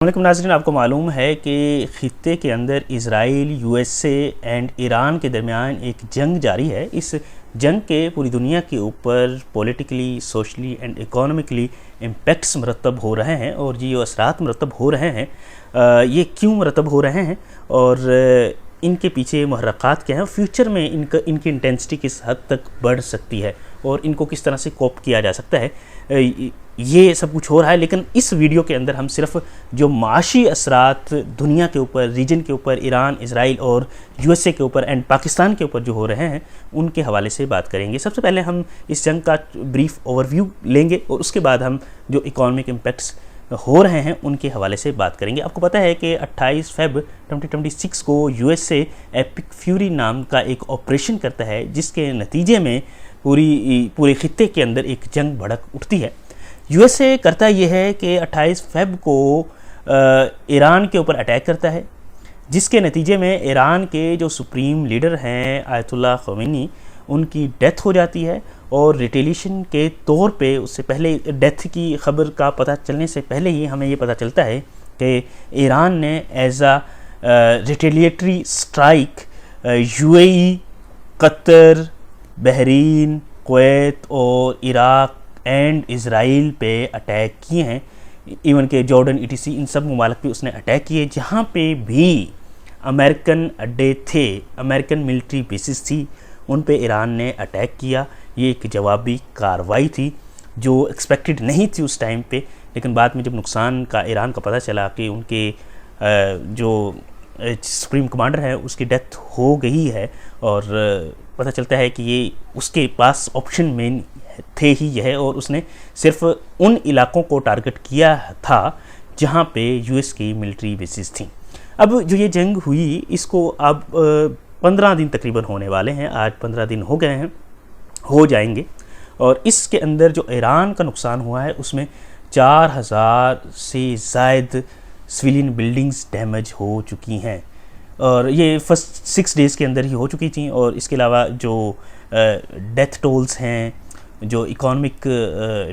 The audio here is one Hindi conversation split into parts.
वालेकुम नाज़रीन, आपको मालूम है कि ख़ित्ते के अंदर इज़राइल, यूएसए एंड ईरान के दरमियान एक जंग जारी है। इस जंग के पूरी दुनिया के ऊपर politically, socially and economically impacts मरतब हो रहे हैं और ये जो असरात मरतब हो रहे हैं ये क्यों मरतब हो रहे हैं और इनके पीछे मुहर्रकात क्या हैं, फ्यूचर में इनकी इंटेंसिटी किस हद तक बढ़ सकती है और इनको किस तरह से कोप किया जा सकता है, ये सब कुछ हो रहा है। लेकिन इस वीडियो के अंदर हम सिर्फ जो माशी असरात दुनिया के ऊपर, रीजन के ऊपर, ईरान, इज़राइल और यूएसए के ऊपर एंड पाकिस्तान के ऊपर जो हो रहे हैं उनके हवाले से बात करेंगे। सबसे पहले हम इस जंग का ब्रीफ ओवरव्यू लेंगे और उसके बाद हम जो इकोनॉमिक इम्पैक्ट्स हो रहे हैं उनके हवाले से बात करेंगे। आपको पता है कि 28 फ़रवरी 2026 को यूएसए एपिक फ्यूरी नाम का एक ऑपरेशन करता है जिसके नतीजे में पूरे खित्ते के अंदर एक जंग भड़क उठती है। यूएसए करता यह है कि 28 फ़रवरी को ईरान के ऊपर अटैक करता है, जिसके नतीजे में ईरान के जो सुप्रीम लीडर हैं आयतुल्लाह ख़ोमेनी, उनकी डेथ हो जाती है और रिटेलिएशन के तौर पे उससे पहले, डेथ की खबर का पता चलने से पहले ही हमें ये पता चलता है कि ईरान ने as a retaliatory strike UAE, Qatar, Bahrain, Kuwait और इराक एंड इज़राइल पे अटैक किए हैं। इवन के जॉर्डन, ईटीसी, इन सब ममालिक पे उसने अटैक किए जहाँ पे भी अमेरिकन अड्डे थे, अमेरिकन मिलिट्री बेसिस थी, उन पे ईरान ने अटैक किया। ये एक जवाबी कार्रवाई थी जो एक्सपेक्टेड नहीं थी उस टाइम पे, लेकिन बाद में जब नुकसान का ईरान का पता चला कि उनके जो सुप्रीम कमांडर है उसकी डेथ हो गई है और पता चलता है कि ये उसके पास ऑप्शन में थे ही यह, और उसने सिर्फ उन इलाकों को टारगेट किया था जहाँ पे यूएस की मिलिट्री बेसिस थी। अब जो ये जंग हुई इसको अब 15 दिन तकरीबन होने वाले हैं, आज 15 दिन हो गए हैं, हो जाएंगे, और इसके अंदर जो ईरान का नुकसान हुआ है उसमें 4000 से ज़ायद सिविलियन बिल्डिंग्स डैमेज हो चुकी हैं और ये फर्स्ट 6 डेज़ के अंदर ही हो चुकी थी। और इसके अलावा जो डेथ टोल्स हैं, जो इकोनॉमिक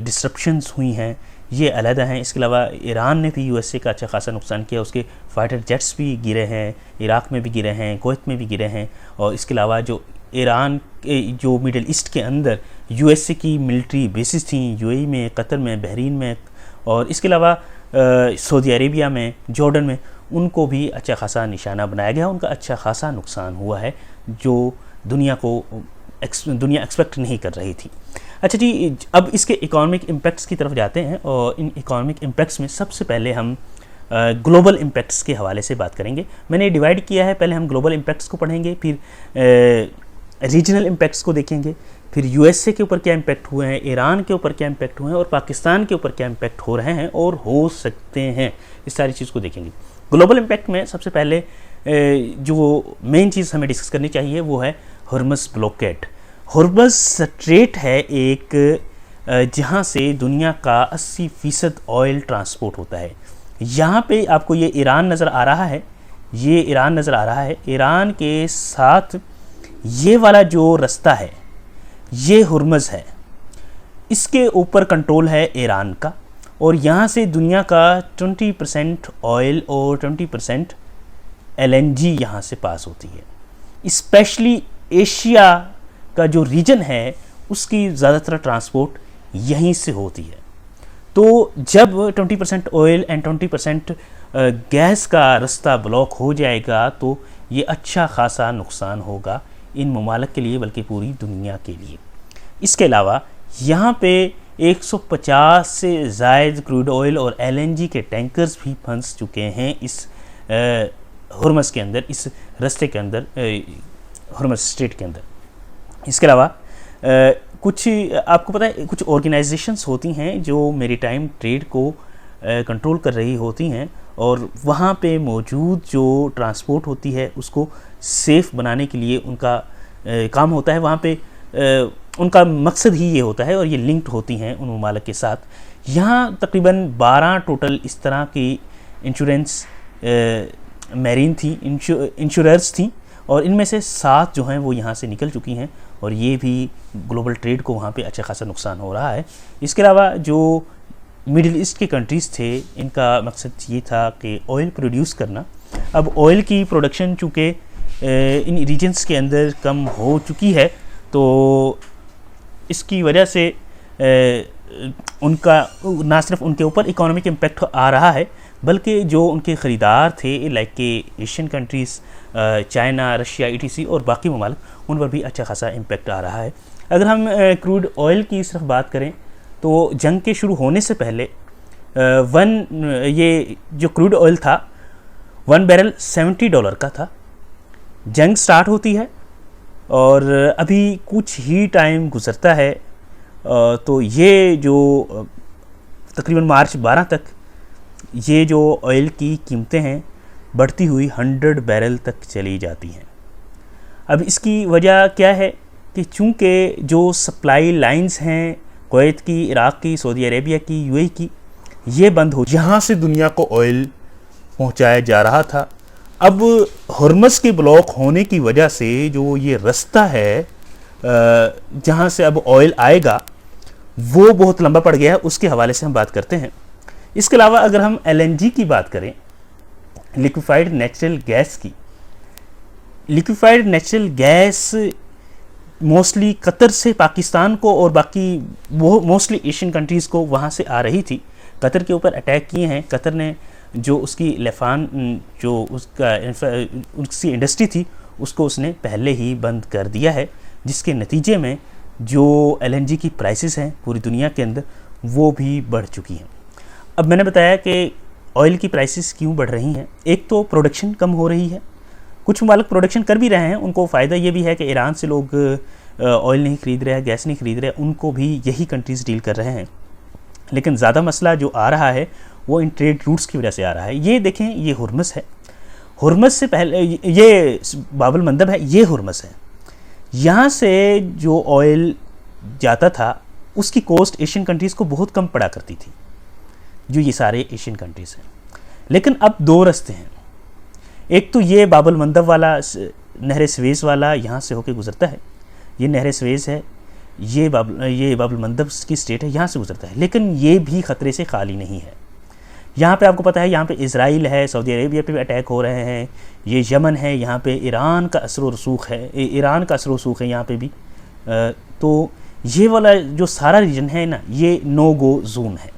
डिस्ट्रप्शंस हुई हैं, ये अलग हैं। इसके अलावा ईरान ने भी यूएसए का अच्छा खासा नुकसान किया, उसके फाइटर जेट्स भी गिरे हैं, इराक में भी गिरे हैं, कुवैत में भी गिरे हैं। और इसके अलावा जो ईरान जो मिडल ईस्ट के अंदर यूएसए की मिलिट्री बेसिस थी, यूएई में, कतर में, बहरीन में, और इसके अलावा सऊदी अरेबिया में, जॉर्डन में, उनको भी अच्छा खासा निशाना बनाया गया, उनका अच्छा खासा नुकसान हुआ है जो दुनिया एक्सपेक्ट नहीं कर रही थी। अच्छा जी, अब इसके इकोनॉमिक इम्पैक्ट्स की तरफ जाते हैं और इन इकोनॉमिक इम्पैक्ट्स में सबसे पहले हम ग्लोबल इम्पैक्ट्स के हवाले से बात करेंगे। मैंने डिवाइड किया है, पहले हम ग्लोबल इम्पैक्ट्स को पढ़ेंगे, फिर रीजनल इम्पैक्ट्स को देखेंगे, फिर यूएसए के ऊपर क्या इम्पैक्ट हुए हैं, ईरान के ऊपर क्या इम्पैक्ट हुए हैं और पाकिस्तान के ऊपर क्या इम्पैक्ट हो रहे हैं और हो सकते हैं, इस सारी चीज़ को देखेंगे। ग्लोबल इम्पैक्ट में सबसे पहले जो मेन चीज़ हमें डिस्कस करनी चाहिए वो है हॉर्मज़ ब्लॉकेड। हॉर्मज़ स्ट्रेट है एक जहाँ से दुनिया का 80% ऑयल ट्रांसपोर्ट होता है। यहाँ पे आपको ये ईरान नज़र आ रहा है, ये ईरान नज़र आ रहा है। ईरान के साथ ये वाला जो रास्ता है ये हॉर्मज़ है, इसके ऊपर कंट्रोल है ईरान का, और यहाँ से दुनिया का 20% ऑयल और 20% एलएनजी यहाँ से पास होती है। स्पेशली एशिया का जो रीजन है उसकी ज़्यादातर ट्रांसपोर्ट यहीं से होती है। तो जब 20% ऑयल एंड 20% गैस का रास्ता ब्लॉक हो जाएगा तो ये अच्छा खासा नुकसान होगा इन ममालिक के लिए, बल्कि पूरी दुनिया के लिए। इसके अलावा यहाँ पे 150 से ज़ायद क्रूड ऑयल और एलएनजी के टैंकर्स भी फंस चुके हैं इस हॉर्मज़ के अंदर, इस रास्ते के अंदर, हॉर्मज़ स्ट्रेट के अंदर। इसके अलावा कुछ आपको पता है कुछ ऑर्गेनाइजेशंस होती हैं जो मैरीटाइम ट्रेड को कंट्रोल कर रही होती हैं और वहाँ पे मौजूद जो ट्रांसपोर्ट होती है उसको सेफ़ बनाने के लिए उनका काम होता है। वहाँ पे उनका मकसद ही ये होता है और ये लिंक्ड होती हैं उन ममालिक के साथ। यहाँ तकरीबन 12 टोटल इस तरह की इंश्योरेंस मैरीन थी, इंश्योरर्स थी, और इनमें से 7 जो हैं वो यहाँ से निकल चुकी हैं और ये भी ग्लोबल ट्रेड को वहाँ पे अच्छा खासा नुकसान हो रहा है। इसके अलावा जो मिडिल ईस्ट के कंट्रीज़ थे, इनका मकसद ये था कि ऑयल प्रोड्यूस करना। अब ऑयल की प्रोडक्शन चूँकि इन रीजन्स के अंदर कम हो चुकी है, तो इसकी वजह से उनका ना सिर्फ उनके ऊपर इकोनॉमिक इम्पेक्ट आ रहा है, बल्कि जो उनके ख़रीदार थे लाइक के Asian countries, China, Russia, etc और बाकी ममालिक, उन पर भी अच्छा खासा इम्पेक्ट आ रहा है। अगर हम क्रूड ऑयल की सिर्फ बात करें तो जंग के शुरू होने से पहले ये जो क्रूड ऑयल था 1 बैरल $70 का था। जंग स्टार्ट होती है और अभी कुछ ही टाइम गुजरता है तो ये जो तकरीबन मार्च 12 तक ये जो ऑयल की कीमतें हैं बढ़ती हुई 100 बैरल तक चली जाती हैं। अब इसकी वजह क्या है कि चूँकि जो सप्लाई लाइंस हैं कुवैत की, इराक़ की, सऊदी अरेबिया की, यूएई की, ये बंद हो, यहाँ से दुनिया को ऑयल पहुँचाया जा रहा था। अब हॉर्मज़ के ब्लॉक होने की वजह से जो ये रास्ता है जहाँ से अब ऑयल आएगा वो बहुत लंबा पड़ गया है, उसके हवाले से हम बात करते हैं। इसके अलावा अगर हम एलएनजी की बात करें, लिक्विफाइड नेचुरल गैस की, liquefied natural gas mostly Qatar से पाकिस्तान को और बाकी वो मोस्टली एशियन कंट्रीज़ को वहाँ से आ रही थी। कतर के ऊपर अटैक किए हैं। कतर ने जो उसकी लेफान जो उसकी इंडस्ट्री थी उसको उसने पहले ही बंद कर दिया है, जिसके नतीजे में जो एलएनजी की प्राइसेस हैं पूरी दुनिया के अंदर वो भी बढ़ चुकी हैं। अब मैंने बताया कि ऑयल की प्राइसेस क्यों बढ़ रही हैं। एक तो प्रोडक्शन कम हो रही है, कुछ ममालिक प्रोडक्शन कर भी रहे हैं, उनको फ़ायदा ये भी है कि ईरान से लोग ऑयल नहीं ख़रीद रहे हैं, गैस नहीं ख़रीद रहे, उनको भी यही कंट्रीज़ डील कर रहे हैं। लेकिन ज़्यादा मसला जो आ रहा है वो इन ट्रेड रूट्स की वजह से आ रहा है। ये देखें, ये हुर्मस है, हुर्मस से पहले ये बाबुल मंदब है, ये हुर्मस है। यहाँ से जो ऑयल जाता था उसकी कॉस्ट एशियन कंट्रीज़ को बहुत कम पड़ा करती थी, जो ये सारे एशियन कंट्रीज़ हैं। लेकिन अब दो रास्ते हैं, एक तो ये बाबुल मंदब वाला नहर स्वेज़ वाला यहाँ से होके गुज़रता है, ये नहर स्वेज़ है, ये बाबुल मंदब की स्टेट है, यहाँ से गुज़रता है। लेकिन ये भी ख़तरे से खाली नहीं है। यहाँ पे आपको पता है, यहाँ पे इज़राइल है, सऊदी अरेबिया पे भी अटैक हो रहे हैं, ये यमन है, यहाँ पे ईरान का असर व रसूख है, ईरान का असर व रसूख है यहाँ पे भी। तो ये वाला जो सारा रीजन है ना, ये नो गो जोन है,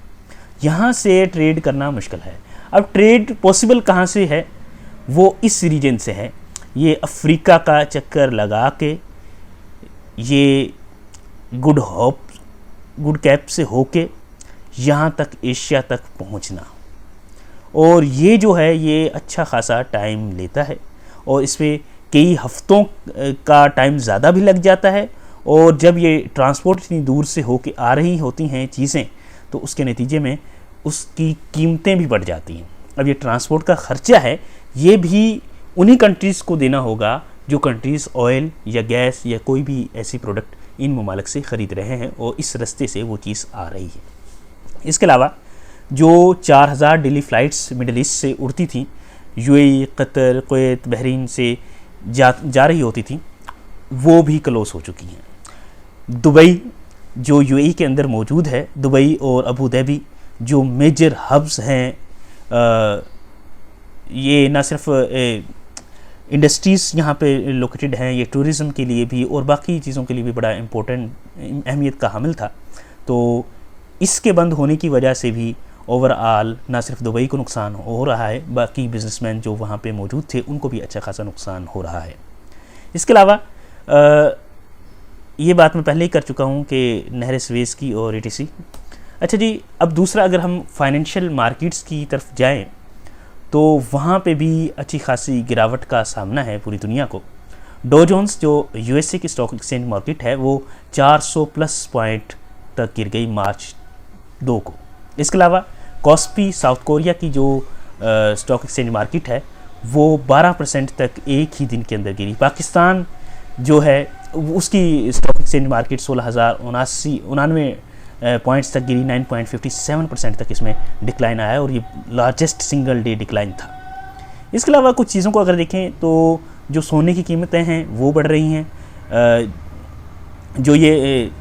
यहाँ से ट्रेड करना मुश्किल है। अब ट्रेड पॉसिबल कहाँ से है, वो इस रीजन से है। ये अफ्रीका का चक्कर लगा के ये गुड कैप से होके यहाँ तक एशिया तक पहुँचना, और ये जो है ये अच्छा खासा टाइम लेता है और इस पर कई हफ्तों का टाइम ज़्यादा भी लग जाता है। और जब ये ट्रांसपोर्ट इतनी दूर से होके आ रही होती हैं चीज़ें, तो उसके नतीजे में उसकी कीमतें भी बढ़ जाती हैं। अब ये ट्रांसपोर्ट का ख़र्चा है, ये भी उन्हीं कंट्रीज़ को देना होगा जो कंट्रीज़ ऑयल या गैस या कोई भी ऐसी प्रोडक्ट इन ममालिक से ख़रीद रहे हैं, और इस रास्ते से वो चीज़ आ रही है। इसके अलावा जो 4000 डेली फ़्लाइट्स मिडल ईस्ट से उड़ती थी, यूएई, कतर, कुवैत, बहरीन से जा रही होती थी, वो भी क्लोज़ हो चुकी हैं। दुबई जो यूएई के अंदर मौजूद है, दुबई और अबू धाबी जो मेजर हब्स हैं, ये ना सिर्फ इंडस्ट्रीज़ यहाँ पे लोकेटेड हैं, ये टूरिज़म के लिए भी और बाकी चीज़ों के लिए भी बड़ा इम्पोर्टेंट अहमियत का हामिल था। तो इसके बंद होने की वजह से भी ओवरऑल ना सिर्फ दुबई को नुकसान हो रहा है, बाकी बिजनेसमैन जो वहाँ पे मौजूद थे उनको भी अच्छा खासा नुकसान हो रहा है। इसके अलावा ये बात मैं पहले ही कर चुका हूँ कि नहर स्वेज़ की और ईटीसी। अच्छा जी, अब दूसरा अगर हम फाइनेंशियल मार्केट्स की तरफ जाएं तो वहाँ पे भी अच्छी खासी गिरावट का सामना है पूरी दुनिया को। डो जोन्स जो यूएसए की स्टॉक एक्सचेंज मार्केट है वो 400 प्लस पॉइंट तक गिर गई मार्च 2 को। इसके अलावा कॉस्पी साउथ कोरिया की जो स्टॉक एक्सचेंज मार्केट है वो 12% तक एक ही दिन के अंदर गिरी। पाकिस्तान जो है उसकी स्टॉक एक्सचेंज मार्केट 16,089 पॉइंट्स तक गिरी, 9.57% तक इसमें डिक्लाइन आया और ये लार्जेस्ट सिंगल डे डिक्लाइन था। इसके अलावा कुछ चीज़ों को अगर देखें तो जो सोने की कीमतें हैं वो बढ़ रही हैं। जो ये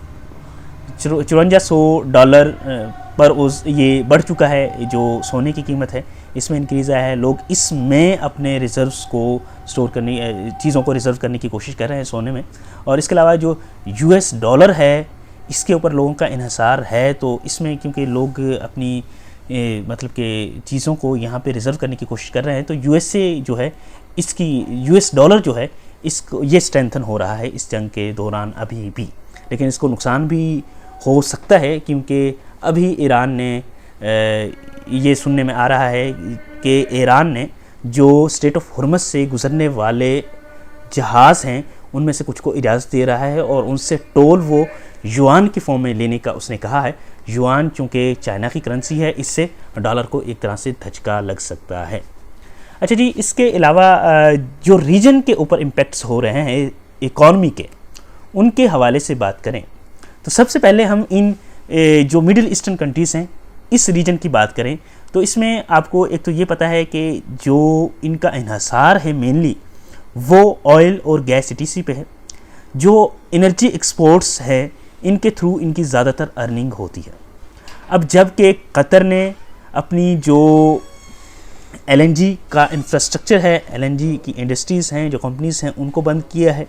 $5400 पर उस ये बढ़ चुका है जो सोने की कीमत है, इसमें इंक्रीज़ आया है। लोग इसमें अपने रिज़र्व्स को स्टोर करने, चीज़ों को रिज़र्व करने की कोशिश कर रहे हैं सोने में। और इसके अलावा जो US डॉलर है, इसके ऊपर लोगों का इन्हिसार है, तो इसमें क्योंकि लोग अपनी मतलब कि चीज़ों को यहाँ पे रिज़र्व करने की कोशिश कर रहे हैं, तो USA जो है, इसकी US डॉलर जो है, इसको ये स्ट्रेंथन हो रहा है इस जंग के दौरान अभी भी। लेकिन इसको नुकसान भी हो सकता है, क्योंकि अभी ईरान ने ये सुनने में आ रहा है कि ईरान ने जो स्ट्रेट ऑफ हुर्मुज़ से गुज़रने वाले जहाज़ हैं उनमें से कुछ को इजाज़त दे रहा है, और उनसे टोल वो युआन की फॉर्म में लेने का उसने कहा है। युआन चूँकि चाइना की करेंसी है, इससे डॉलर को एक तरह से धचका लग सकता है। अच्छा जी, इसके अलावा जो रीजन के ऊपर इम्पैक्ट्स हो रहे हैं इकॉनमी के, उनके हवाले से बात करें तो सबसे पहले हम इन जो मिडिल ईस्टर्न कंट्रीज़ हैं, इस रीजन की बात करें तो इसमें आपको एक तो ये पता है कि जो इनका इन्हिसार है मेनली वो ऑयल और गैस ETC पे है। जो एनर्जी एक्सपोर्ट्स है, इनके थ्रू इनकी ज़्यादातर अर्निंग होती है। अब जबकि कतर ने अपनी जो LNG का इंफ्रास्ट्रक्चर है, LNG की इंडस्ट्रीज़ हैं, जो कंपनीज़ हैं, उनको बंद किया है।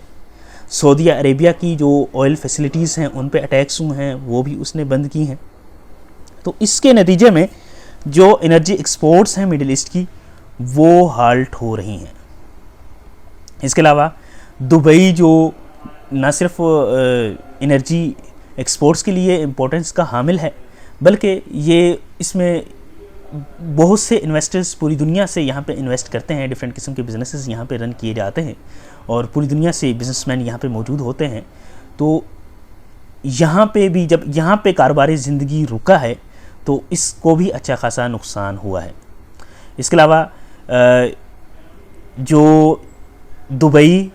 सऊदी अरेबिया की जो ऑयल फैसिलिटीज़ हैं उन पे अटैक्स हुए हैं, वो भी उसने बंद की हैं। तो इसके नतीजे में जो एनर्जी एक्सपोर्ट्स हैं मिडिल ईस्ट की, वो हाल्ट हो रही हैं। इसके अलावा दुबई जो न सिर्फ एनर्जी एक्सपोर्ट्स के लिए इम्पोर्टेंस का हामिल है, बल्कि ये इसमें बहुत से इन्वेस्टर्स पूरी दुनिया से यहाँ पे इन्वेस्ट करते हैं। डिफरेंट किस्म के बिजनेसेस यहाँ पे रन किए जाते हैं और पूरी दुनिया से बिजनेसमैन यहाँ पे मौजूद होते हैं। तो यहाँ पे भी जब यहाँ पे कारोबारी ज़िंदगी रुका है, तो इसको भी अच्छा खासा नुकसान हुआ है। इसके अलावा जो दुबई,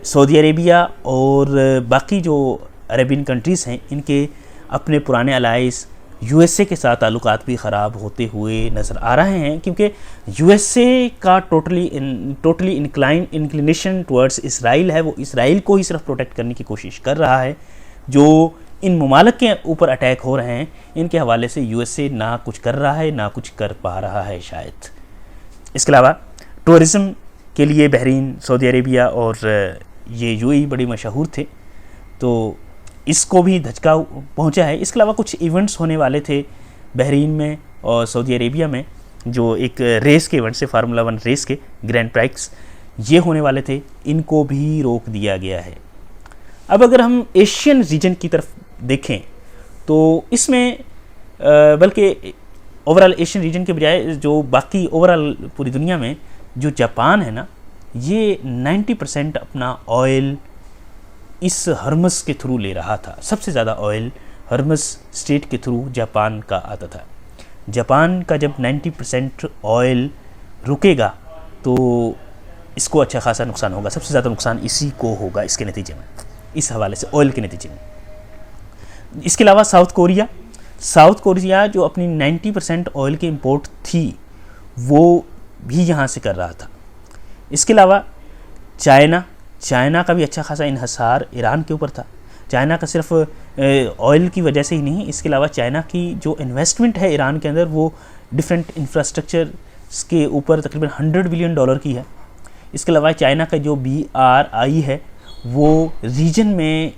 सऊदी अरेबिया और बाकी जो अरेबियन कंट्रीज़ हैं, इनके अपने पुराने अलाइज USA के साथ ताल्लुकात भी ख़राब होते हुए नज़र आ रहे हैं, क्योंकि USA का टोटली इंक्लिनेशन टुवर्ड्स इसराइल है। वो इसराइल को ही सिर्फ प्रोटेक्ट करने की कोशिश कर रहा है। जो इन ममालिक के ऊपर अटैक हो रहे हैं, इनके हवाले से USA ना कुछ कर रहा है, ना कुछ कर पा रहा है शायद। इसके अलावा टूरिज़म के लिए बहरीन, सऊदी अरेबिया और ये UAE बड़ी मशहूर थे, तो इसको भी धचका पहुंचा है। इसके अलावा कुछ इवेंट्स होने वाले थे बहरीन में और सऊदी अरेबिया में, जो एक रेस के इवेंट्स से फार्मूला 1 रेस के ग्रैंड प्राइक्स ये होने वाले थे, इनको भी रोक दिया गया है। अब अगर हम एशियन रीजन की तरफ देखें तो इसमें बल्कि ओवरऑल एशियन रीजन के बजाय जो बाकी ओवरऑल पूरी दुनिया में जो जापान है ना, ये 90% अपना ऑयल इस हर्मस के थ्रू ले रहा था। सबसे ज़्यादा ऑयल हर्मस स्टेट के थ्रू जापान का आता था। जापान का जब 90% ऑयल रुकेगा तो इसको अच्छा खासा नुकसान होगा। सबसे ज़्यादा नुकसान इसी को होगा इसके नतीजे में, इस हवाले से ऑयल के नतीजे में। इसके अलावा साउथ कोरिया जो अपनी 90% ऑयल की इंपोर्ट थी, वो भी यहाँ से कर रहा था। इसके अलावा चाइना का भी अच्छा खासा इन्हिसार ईरान के ऊपर था। चाइना का सिर्फ ऑयल की वजह से ही नहीं, इसके अलावा चाइना की जो इन्वेस्टमेंट है ईरान के अंदर, वो डिफरेंट इंफ्रास्ट्रक्चर के ऊपर तकरीबन $100 बिलियन की है। इसके अलावा चाइना का जो BRI है, वो रीजन में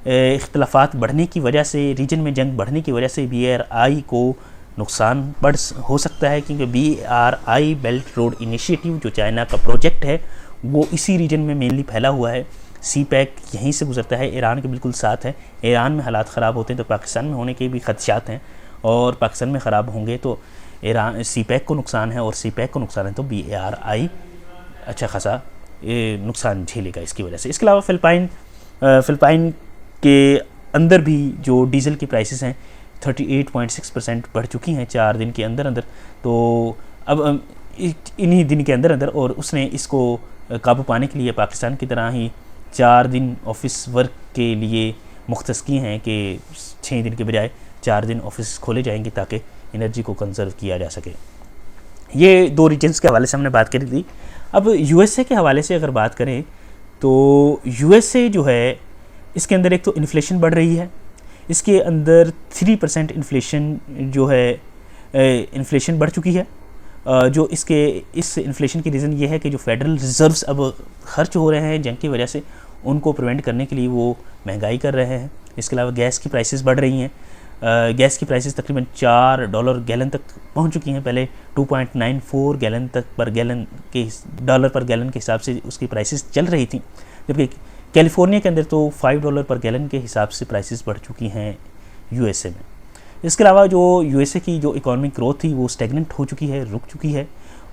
इख्तलाफात बढ़ने की वजह से, रीजन में जंग बढ़ने की वजह से BRI को नुकसान हो सकता है, क्योंकि BRI बेल्ट रोड इनिशिएटिव जो चाइना का प्रोजेक्ट है, वो इसी रीजन में मेनली फैला हुआ है। CPEC यहीं से गुजरता है, ईरान के बिल्कुल साथ है। ईरान में हालात ख़राब होते हैं तो पाकिस्तान में होने के भी खदशात हैं, और पाकिस्तान में ख़राब होंगे तो ईरान CPEC को नुकसान है, और CPEC को नुकसान है तो BRI अच्छा खासा नुकसान झेलेगा इसकी वजह से। इसके अलावा फ़िलिपाइन के अंदर भी जो डीज़ल की प्राइसेस हैं 38.6% बढ़ चुकी हैं 4 दिन के अंदर। तो अब इन्हीं दिन के अंदर और उसने इसको काबू पाने के लिए पाकिस्तान की तरह ही 4 दिन ऑफिस वर्क के लिए मुख्तस किए हैं कि 6 दिन के बजाय 4 दिन ऑफिस खोले जाएंगे ताकि एनर्जी को कंजर्व किया जा सके। ये 2 रीजन्स के हवाले से हमने बात करी थी। अब USA के हवाले से अगर बात करें तो USA जो है, इसके अंदर एक तो इन्फ्लेशन बढ़ रही है। इसके अंदर 3% इन्फ्लेशन जो है इन्फ्लेशन बढ़ चुकी है। जो इस इन्फ्लेशन की रीज़न ये है कि जो फेडरल रिजर्व्स अब खर्च हो रहे हैं जंग की वजह से, उनको प्रिवेंट करने के लिए वो महंगाई कर रहे हैं। इसके अलावा गैस की प्राइसेस बढ़ रही हैं। गैस की प्राइसेस तकरीबन $4 गैलन तक पहुंच चुकी हैं। पहले 2.94 गैलन तक पर गैलन के डॉलर पर गैलन के हिसाब से उसकी प्राइसेस चल रही थी, जबकि कैलिफोर्निया के अंदर तो $5 पर गैलन के हिसाब से प्राइसेस बढ़ चुकी हैं यूएसए में। इसके अलावा जो यूएसए की जो इकोनॉमिक ग्रोथ थी वो स्टेगनेंट हो चुकी है, रुक चुकी है,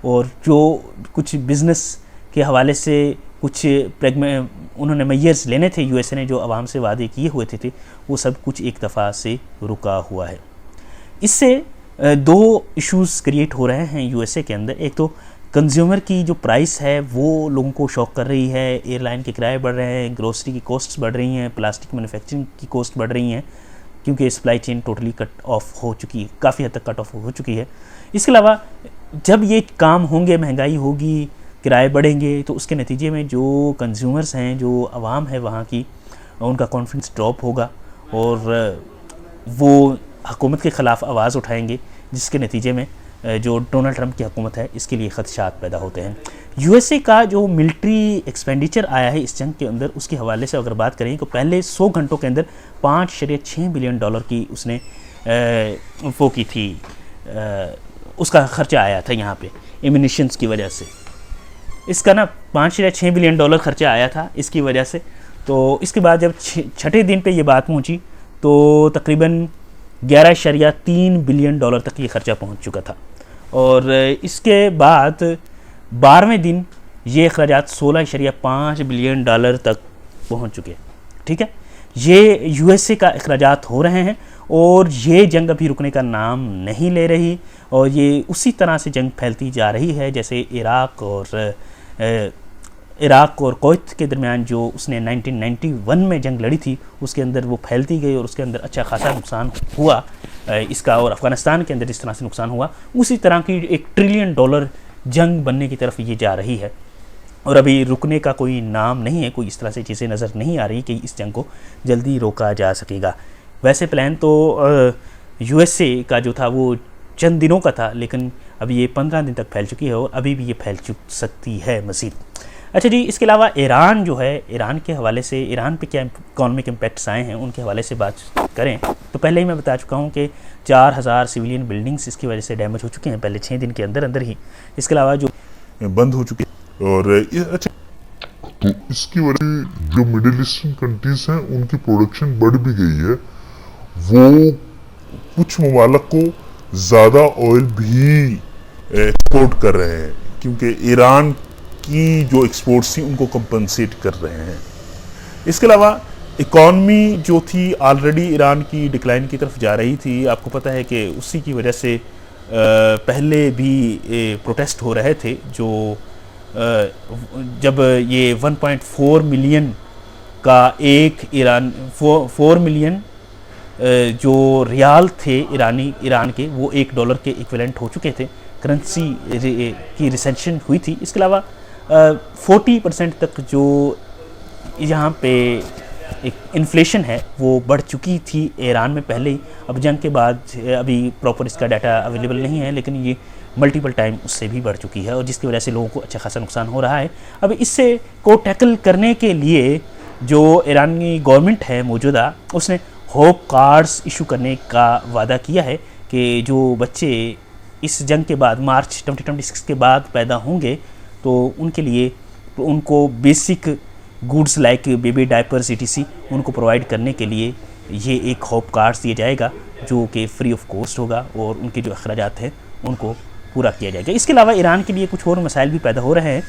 और जो कुछ बिज़नेस के हवाले से कुछ उन्होंने मेजर्स लेने थे यूएसए ने, जो आवाम से वादे किए हुए थे वो सब कुछ एक दफ़ा से रुका हुआ है। इससे दो इश्यूज़ क्रिएट हो रहे हैं यूएसए के अंदर। एक तो कंज्यूमर की जो प्राइस है वो लोगों को शॉक कर रही है, एयरलाइन के किराए बढ़ रहे हैं, ग्रोसरी की कॉस्ट्स बढ़ रही हैं, प्लास्टिक मैन्युफैक्चरिंग की कॉस्ट बढ़ रही हैं, क्योंकि supply chain totally cut off हो चुकी है, काफ़ी हद तक कट ऑफ हो चुकी है। इसके अलावा जब ये काम होंगे, महंगाई होगी, किराए बढ़ेंगे, तो उसके नतीजे में जो कंज्यूमर्स हैं, जो आवाम है वहाँ की, उनका कॉन्फिडेंस ड्रॉप होगा और वो हुकूमत के ख़िलाफ़ आवाज़ उठाएंगे, जिसके नतीजे में जो डोनाल्ड ट्रंप की हुकूमत है इसके लिए ख़दशात पैदा होते हैं। यूएसए का जो मिलिट्री एक्सपेंडिचर आया है इस जंग के अंदर, उसके हवाले से अगर बात करें तो पहले 100 घंटों के अंदर $5.6 बिलियन की उसने वो की थी, उसका ख़र्चा आया था यहाँ पे एमिनिशंस की वजह से। इसका ना $5.6 बिलियन खर्चा आया था इसकी वजह से। तो इसके बाद जब छठे दिन पे ये बात पहुंची तो तकरीबन $11.3 बिलियन तक ये खर्चा पहुंच चुका था, और इसके बाद 12वें दिन ये अखराजात $16.5 बिलियन तक पहुंच चुके। ठीक है, ये यूएसए का अखराजात हो रहे हैं और ये जंग अभी रुकने का नाम नहीं ले रही, और ये उसी तरह से जंग फैलती जा रही है जैसे इराक़ और कुवैत के दरमियान जो उसने 1991 में जंग लड़ी थी, उसके अंदर वो फैलती गई और उसके अंदर अच्छा खासा नुकसान हुआ इसका, और अफ़गानिस्तान के अंदर जिस तरह से नुकसान हुआ, उसी तरह की $1 ट्रिलियन जंग बनने की तरफ ये जा रही है। और अभी रुकने का कोई नाम नहीं है, कोई इस तरह से चीज़ें नज़र नहीं आ रही कि इस जंग को जल्दी रोका जा सकेगा। वैसे प्लान तो यूएसए का जो था वो चंद दिनों का था, लेकिन अभी ये 15 दिन तक फैल चुकी है और अभी भी ये फैल सकती है मज़ीद। अच्छा जी, इसके अलावा ईरान जो है, ईरान के हवाले से ईरान पे क्या इकोनॉमिक इम्पैक्ट्स आए हैं उनके हवाले से बात करें तो पहले ही मैं बता चुका हूँ कि 4000 सिविलियन बिल्डिंग्स इसकी वजह से डैमेज हो चुकी हैं पहले 6 दिन के अंदर अंदर ही। इसके अलावा जो बंद हो चुकी है, और अच्छा तो इसकी वजह से जो मिडिल ईस्टर्न कंट्रीज हैं उनकी प्रोडक्शन बढ़ भी गई है। वो कुछ ममालिक को ज़्यादा ऑयल भी एक्सपोर्ट कर रहे हैं, क्योंकि ईरान की जो एक्सपोर्ट्स थी उनको कंपनसेट कर रहे हैं। इसके अलावा इकॉनमी जो थी ऑलरेडी ईरान की डिक्लाइन की तरफ जा रही थी। आपको पता है कि उसी की वजह से पहले भी प्रोटेस्ट हो रहे थे, जो जब ये 1.4 मिलियन का एक ईरान 4 मिलियन जो रियाल थे ईरान के, वो $1 के इक्विवेलेंट हो चुके थे। करेंसी की रिसेशन हुई थी। इसके अलावा 40% तक जो यहाँ पे एक इन्फ्लेशन है वो बढ़ चुकी थी ईरान में पहले ही। अब जंग के बाद अभी प्रॉपर इसका डाटा अवेलेबल नहीं है, लेकिन ये मल्टीपल टाइम उससे भी बढ़ चुकी है, और जिसकी वजह से लोगों को अच्छा खासा नुकसान हो रहा है। अब इससे को टैकल करने के लिए जो ईरानी गवर्नमेंट है मौजूदा, उसने होप कार्ड्स इशू करने का वादा किया है कि जो बच्चे इस जंग के बाद मार्च 2026 के बाद पैदा होंगे तो उनके लिए उनको basic goods like baby diapers etc उनको प्रोवाइड करने के लिए ये एक होप कार्ड्स दिया जाएगा, जो कि फ्री ऑफ कॉस्ट होगा और उनके जो अखराजात हैं उनको पूरा किया जाएगा। इसके अलावा ईरान के लिए कुछ और मसाइल भी पैदा हो रहे हैं।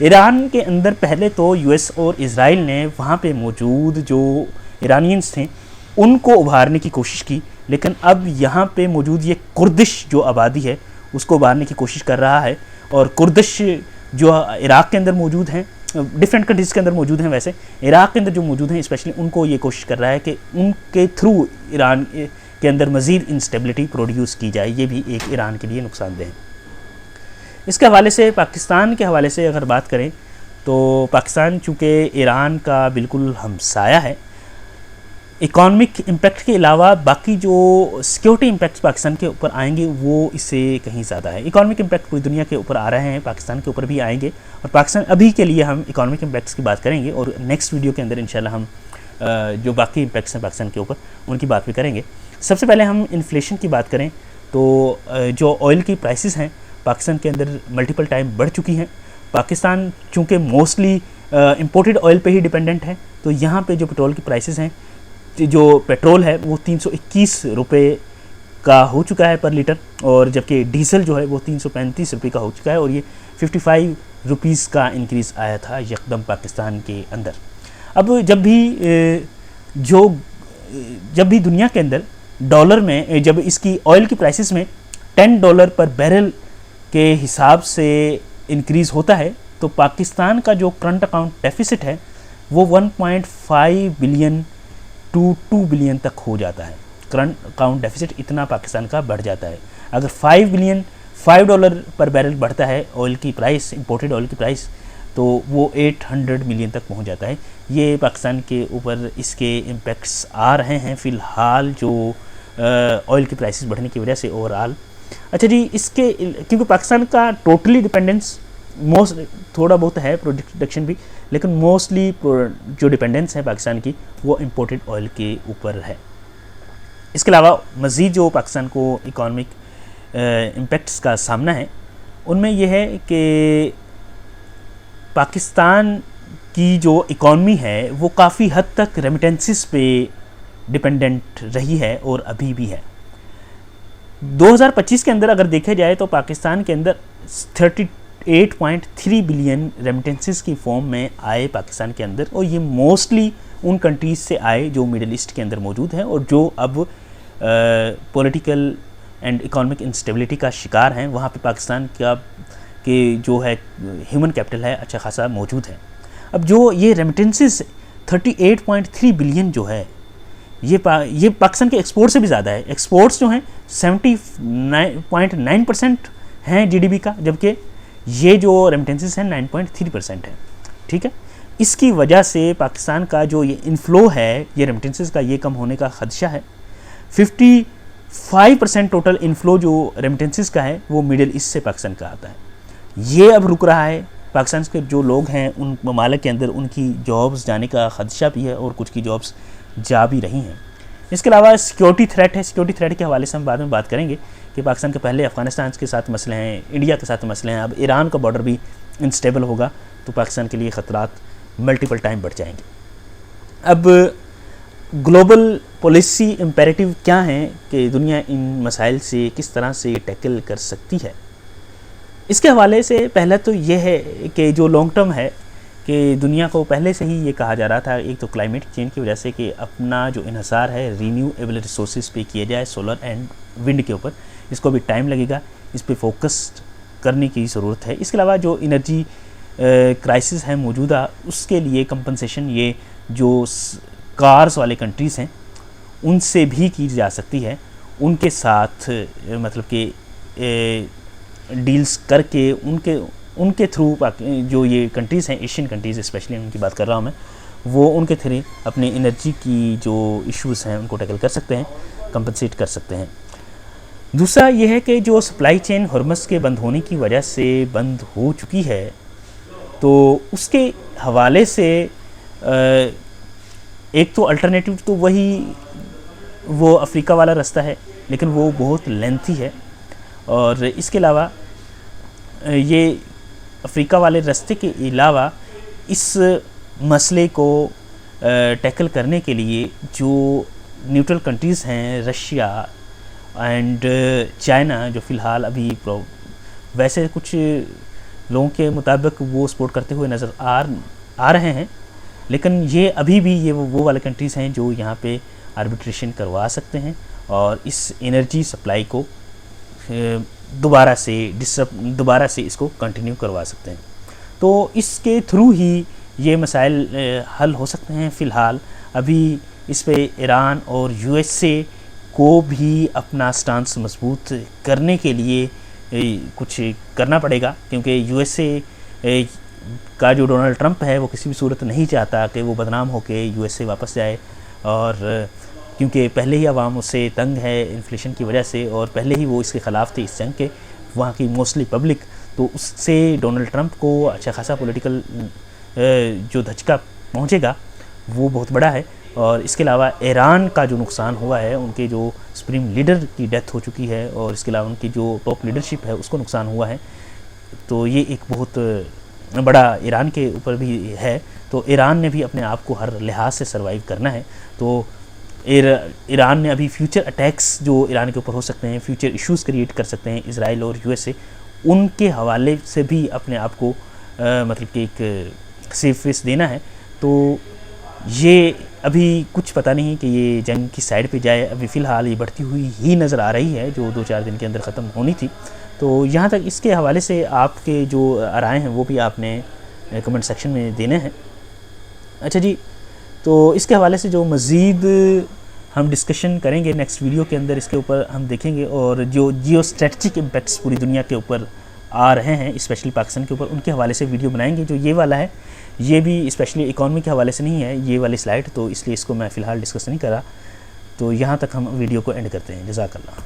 ईरान के अंदर पहले तो यूएस और इजराइल ने वहाँ पे मौजूद जो ईरानियंस थे उनको उभारने की कोशिश की, लेकिन अब यहाँ पे मौजूद ये कुर्दिश जो आबादी है उसको उभारने की कोशिश कर रहा है। और कुर्दिश जो इराक़ के अंदर मौजूद हैं, डिफरेंट कंट्रीज़ के अंदर मौजूद हैं, वैसे इराक़ के अंदर जो मौजूद हैं स्पेशली उनको ये कोशिश कर रहा है कि उनके थ्रू ईरान के अंदर मज़ीद इंस्टेबिलिटी प्रोड्यूस की जाए। ये भी एक ईरान के लिए नुकसानदेह है। इसके हवाले से पाकिस्तान के हवाले से अगर बात करें तो पाकिस्तान चूँकि ईरान का बिल्कुल हमसाया है, इकोनॉमिक इम्पैक्ट के अलावा बाकी जो सिक्योरिटी इम्पैक्ट पाकिस्तान के ऊपर आएंगे वो इससे कहीं ज़्यादा है। इकोनॉमिक इम्पैक्ट पूरी दुनिया के ऊपर आ रहे हैं, पाकिस्तान के ऊपर भी आएंगे, और पाकिस्तान अभी के लिए हम इकोनॉमिक इम्पैक्ट्स की बात करेंगे और नेक्स्ट वीडियो के अंदर इंशाल्लाह हम जो बाकी इम्पैक्ट्स हैं पाकिस्तान के ऊपर उनकी बात भी करेंगे। सबसे पहले हम इन्फ्लेशन की बात करें तो जो ऑयल की प्राइसेस हैं पाकिस्तान के अंदर मल्टीपल टाइम बढ़ चुकी हैं। पाकिस्तान चूँकि मोस्टली इम्पोर्टेड ऑयल पे ही डिपेंडेंट है, तो यहाँ पे जो पेट्रोल की प्राइसेस हैं, जो पेट्रोल है वो 321 रुपये का हो चुका है पर लीटर, और जबकि डीजल जो है वो 335 रुपये का हो चुका है, और ये 55 रुपीज़ का इंक्रीज़ आया था यकदम पाकिस्तान के अंदर। अब जब भी दुनिया के अंदर डॉलर में, जब इसकी ऑयल की प्राइसेस में $10 पर बैरल के हिसाब से इंक्रीज़ होता है, तो पाकिस्तान का जो करंट अकाउंट डेफिसिट है वो 1.5 बिलियन टू 2 बिलियन तक हो जाता है। करंट अकाउंट डेफिसिट इतना पाकिस्तान का बढ़ जाता है। अगर $5 पर बैरल बढ़ता है ऑयल की प्राइस, इंपोर्टेड ऑयल की प्राइस, तो वो 800 मिलियन तक पहुंच जाता है। ये पाकिस्तान के ऊपर इसके इम्पैक्ट्स आ रहे हैं फ़िलहाल जो ऑयल की प्राइसेस बढ़ने की वजह से ओवरऑल। अच्छा जी, इसके क्योंकि पाकिस्तान का टोटली डिपेंडेंस थोड़ा बहुत है प्रोडक्शन भी, लेकिन मोस्टली जो डिपेंडेंस है पाकिस्तान की वो इम्पोर्टेड ऑयल के ऊपर है। इसके अलावा मज़ीद जो पाकिस्तान को इकोनॉमिक इम्पैक्ट्स का सामना है उनमें यह है कि पाकिस्तान की जो इकॉनमी है वो काफ़ी हद तक रेमिटेंसेस पे डिपेंडेंट रही है और अभी भी है। 2025 के अंदर अगर देखा जाए तो पाकिस्तान के अंदर 38.3 बिलियन रेमिटेंसेस की फॉर्म में आए पाकिस्तान के अंदर, और ये मोस्टली उन कंट्रीज़ से आए जो मिडिल ईस्ट के अंदर मौजूद हैं और जो अब पॉलिटिकल एंड इकोनॉमिक इंस्टेबिलिटी का शिकार हैं। वहाँ पे पाकिस्तान के जो है ह्यूमन कैपिटल है अच्छा खासा मौजूद है। अब जो ये रेमिटेंसेस 38.3 बिलियन जो है ये पाकिस्तान के एक्सपोर्ट से भी ज़्यादा है। एक्सपोर्ट्स जो हैं 79.9% हैं जीडीपी का, जबकि ये जो रेमिटेंसेस हैं 9.3% है। ठीक है, इसकी वजह से पाकिस्तान का जो ये इनफ्लो है, ये रेमिटेंसेस का ये कम होने का खदशा है। 55% टोटल इनफ्लो जो रेमिटेंसेस का है वो मिडिल ईस्ट से पाकिस्तान का आता है। ये अब रुक रहा है। पाकिस्तान के जो लोग हैं उन ममालिक के अंदर उनकी जॉब्स जाने का खदशा भी है और कुछ की जॉब्स जा भी रही हैं। इसके अलावा सिक्योरिटी थ्रेट है। सिक्योरिटी थ्रेट के हवाले से हम बाद में बात करेंगे कि पाकिस्तान के पहले अफ़गानिस्तान के साथ मसले हैं, इंडिया के साथ मसले हैं, अब ईरान का बॉर्डर भी इनस्टेबल होगा तो पाकिस्तान के लिए ख़तरात मल्टीपल टाइम बढ़ जाएंगे। अब ग्लोबल पॉलिसी इम्पेरेटिव क्या हैं कि दुनिया इन मसाइल से किस तरह से टैकल कर सकती है। इसके हवाले से पहला तो ये है कि जो लॉन्ग टर्म है कि दुनिया को पहले से ही ये कहा जा रहा था, एक तो क्लाइमेट चेंज की वजह से कि अपना जो इन्हसार है रीन्यूएबल रिसोर्सेज पे किया जाए, सोलर एंड विंड के ऊपर। इसको भी टाइम लगेगा, इस पे फोकस करने की ज़रूरत है। इसके अलावा जो एनर्जी क्राइसिस है मौजूदा, उसके लिए कंपनसेशन ये जो कार्स वाले कंट्रीज़ हैं उनसे भी की जा सकती है। उनके साथ मतलब कि डील्स करके उनके थ्रू जो ये कंट्रीज़ हैं, एशियन कंट्रीज़ स्पेशली उनकी बात कर रहा हूँ मैं, वो उनके थ्रू अपने एनर्जी की जो इश्यूज़ हैं उनको टैकल कर सकते हैं, कंपनसेट कर सकते हैं। दूसरा ये है कि जो सप्लाई चेन हॉर्मस के बंद होने की वजह से बंद हो चुकी है, तो उसके हवाले से एक तो अल्टरनेटिव तो वो अफ्रीका वाला रास्ता है, लेकिन वो बहुत लेंथी है। और इसके अलावा ये अफ्रीका वाले रास्ते के अलावा इस मसले को टैकल करने के लिए जो न्यूट्रल कंट्रीज़ हैं, रशिया एंड चाइना, जो फ़िलहाल अभी वैसे कुछ लोगों के मुताबिक वो सपोर्ट करते हुए नज़र आ रहे हैं, लेकिन ये अभी भी ये वो वाले कंट्रीज़ हैं जो यहाँ पे आर्बिट्रेशन करवा सकते हैं और इस एनर्जी सप्लाई को दोबारा से इसको कंटिन्यू करवा सकते हैं। तो इसके थ्रू ही ये मसाइल हल हो सकते हैं। फ़िलहाल अभी इस पे ईरान और यूएसए को भी अपना स्टांस मजबूत करने के लिए कुछ करना पड़ेगा, क्योंकि यूएसए का जो डोनाल्ड ट्रंप है वो किसी भी सूरत नहीं चाहता कि वो बदनाम होकर यूएसए वापस जाए और क्योंकि पहले ही आवाम उससे तंग है इन्फ्लेशन की वजह से, और पहले ही वो इसके ख़िलाफ़ थे इस जंग के, वहाँ की मोस्टली पब्लिक, तो उससे डोनाल्ड ट्रंप को अच्छा खासा पॉलिटिकल जो धचका पहुँचेगा वो बहुत बड़ा है। और इसके अलावा ईरान का जो नुकसान हुआ है, उनके जो सुप्रीम लीडर की डेथ हो चुकी है, और इसके अलावा उनकी जो टॉप लीडरशिप है उसको नुकसान हुआ है, तो ये एक बहुत बड़ा ईरान के ऊपर भी है। तो ईरान ने भी अपने आप को हर लिहाज से सर्वाइव करना है। तो ईरान ने अभी फ्यूचर अटैक्स जो ईरान के ऊपर हो सकते हैं, फ्यूचर इश्यूज़ क्रिएट कर सकते हैं इजराइल और यूएसए, उनके हवाले से भी अपने आप को मतलब कि एक सेफ फेस देना है। तो ये अभी कुछ पता नहीं कि ये जंग की साइड पे जाए, अभी फ़िलहाल ये बढ़ती हुई ही नज़र आ रही है जो 2-4 दिन के अंदर ख़त्म होनी थी। तो यहाँ तक इसके हवाले से आपके जो राय हैं वो भी आपने कमेंट सेक्शन में देने हैं। अच्छा जी, तो इसके हवाले से जो मज़ीद हम डिस्कशन करेंगे नेक्स्ट वीडियो के अंदर, इसके ऊपर हम देखेंगे, और जो जियो स्ट्रेटजिक इम्पैक्ट्स पूरी दुनिया के ऊपर आ रहे हैं स्पेशली पाकिस्तान के ऊपर, उनके हवाले से वीडियो बनाएंगे। जो ये वाला है ये भी स्पेशली इकॉनमी के हवाले से नहीं है ये वाली स्लाइड, तो इसलिए इसको मैं फ़िलहाल डिस्कस नहीं करा। तो यहाँ तक हम वीडियो को एंड करते हैं। जज़ाकल्लाह।